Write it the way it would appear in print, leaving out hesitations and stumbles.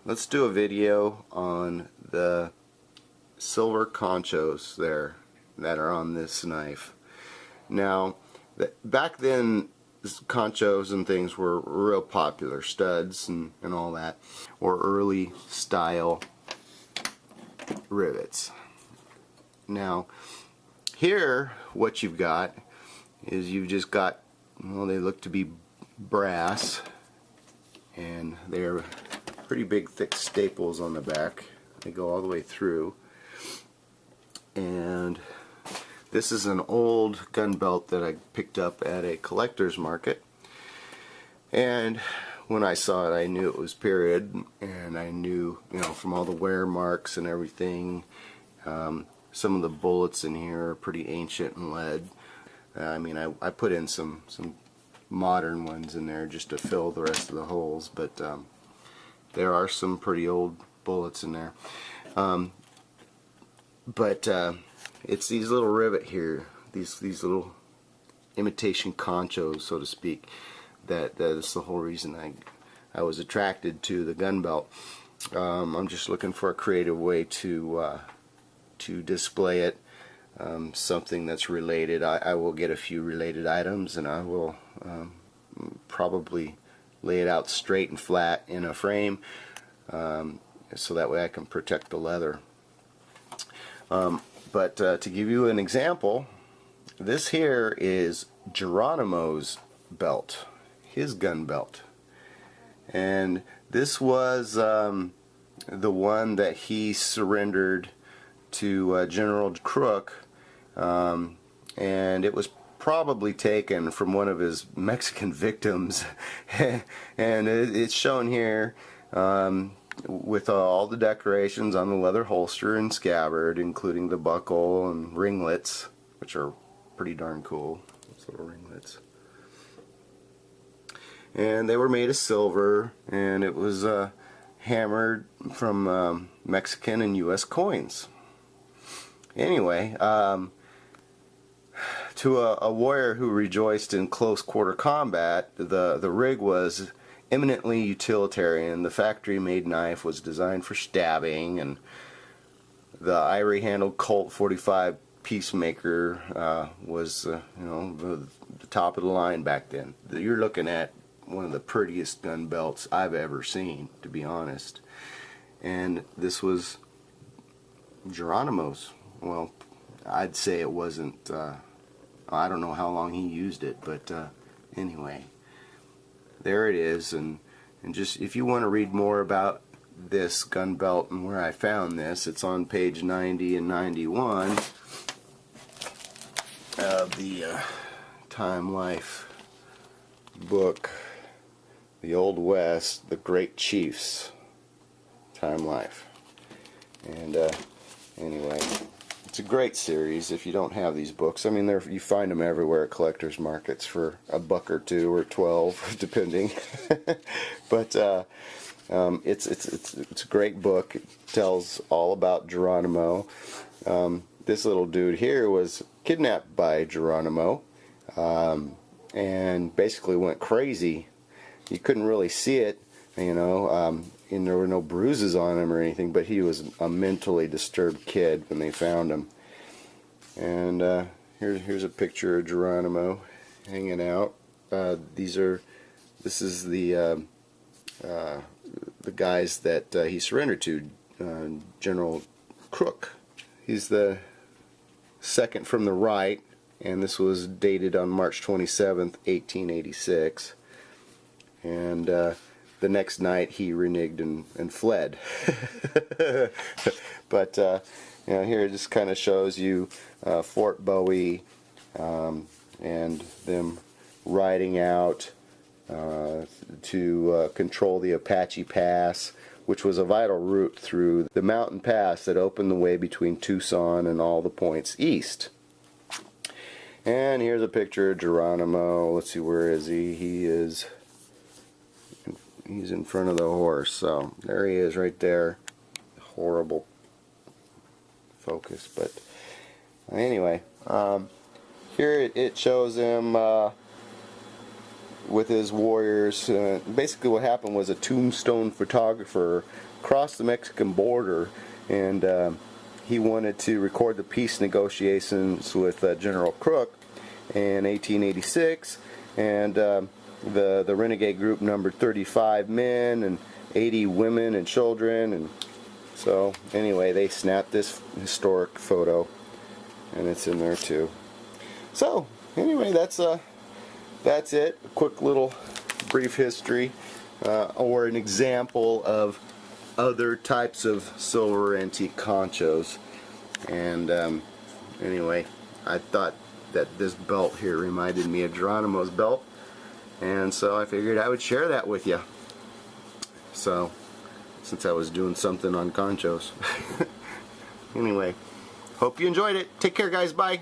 let's do a video on the silver conchos there that are on this knife. Now, back then, conchos and things were real popular, studs and all that, or early style rivets. Now, here what you've got is you've just got, well, they look to be brass, and they're pretty big thick staples on the back. They go all the way through. And this is an old gun belt that I picked up at a collector's market, and when I saw it I knew it was period, and I knew, you know, from all the wear marks and everything, some of the bullets in here are pretty ancient and lead. I mean, I put in some modern ones in there just to fill the rest of the holes, but there are some pretty old bullets in there. It's these little rivet here, these little imitation conchos, so to speak, that is the whole reason I was attracted to the gun belt. I'm just looking for a creative way to display it, something that's related. I will get a few related items, and I will probably lay it out straight and flat in a frame, so that way I can protect the leather. But to give you an example, this here is Geronimo's belt, his gun belt. And this was the one that he surrendered to General Crook, and it was probably taken from one of his Mexican victims. And it's shown here with all the decorations on the leather holster and scabbard, including the buckle and ringlets, which are pretty darn cool, those little ringlets. And they were made of silver, and it was hammered from Mexican and US coins. Anyway, to a warrior who rejoiced in close quarter combat, the rig was eminently utilitarian. The factory-made knife was designed for stabbing, and the ivory handled Colt 45 Peacemaker was you know, the top of the line back then. You're looking at one of the prettiest gun belts I've ever seen, to be honest. And this was Geronimo's. Well, I'd say it wasn't, I don't know how long he used it, but anyway, there it is. And just, if you want to read more about this gun belt and where I found this, it's on page 90 and 91 of the Time Life book, The Old West, The Great Chiefs, Time Life. And anyway, it's a great series if you don't have these books. I mean, you find them everywhere at collectors markets for $1 or $2 or 12, depending. But it's a great book. It tells all about Geronimo. This little dude here was kidnapped by Geronimo, and basically went crazy. You couldn't really see it, you know, and there were no bruises on him or anything, but he was a mentally disturbed kid when they found him. And here's a picture of Geronimo hanging out. This is the guys that he surrendered to, General Crook. He's the second from the right, and this was dated on March 27th, 1886. And the next night he reneged and fled. But you know, here it just kind of shows you Fort Bowie, and them riding out to control the Apache Pass, which was a vital route through the mountain pass that opened the way between Tucson and all the points east. And here's a picture of Geronimo. Let's see, where is he? He's in front of the horse. So there he is right there. Horrible focus, but anyway, here it shows him with his warriors. Basically what happened was a tombstone photographer across the Mexican border, and he wanted to record the peace negotiations with General Crook in 1886, and the renegade group numbered 35 men and 80 women and children, and so anyway, they snapped this historic photo, and it's in there too. So anyway, that's it. A quick little brief history, or an example of other types of silver antique conchos. And anyway, I thought that this belt here reminded me of Geronimo's belt, and so I figured I would share that with you. So, since I was doing something on conchos. Anyway, hope you enjoyed it. Take care, guys. Bye.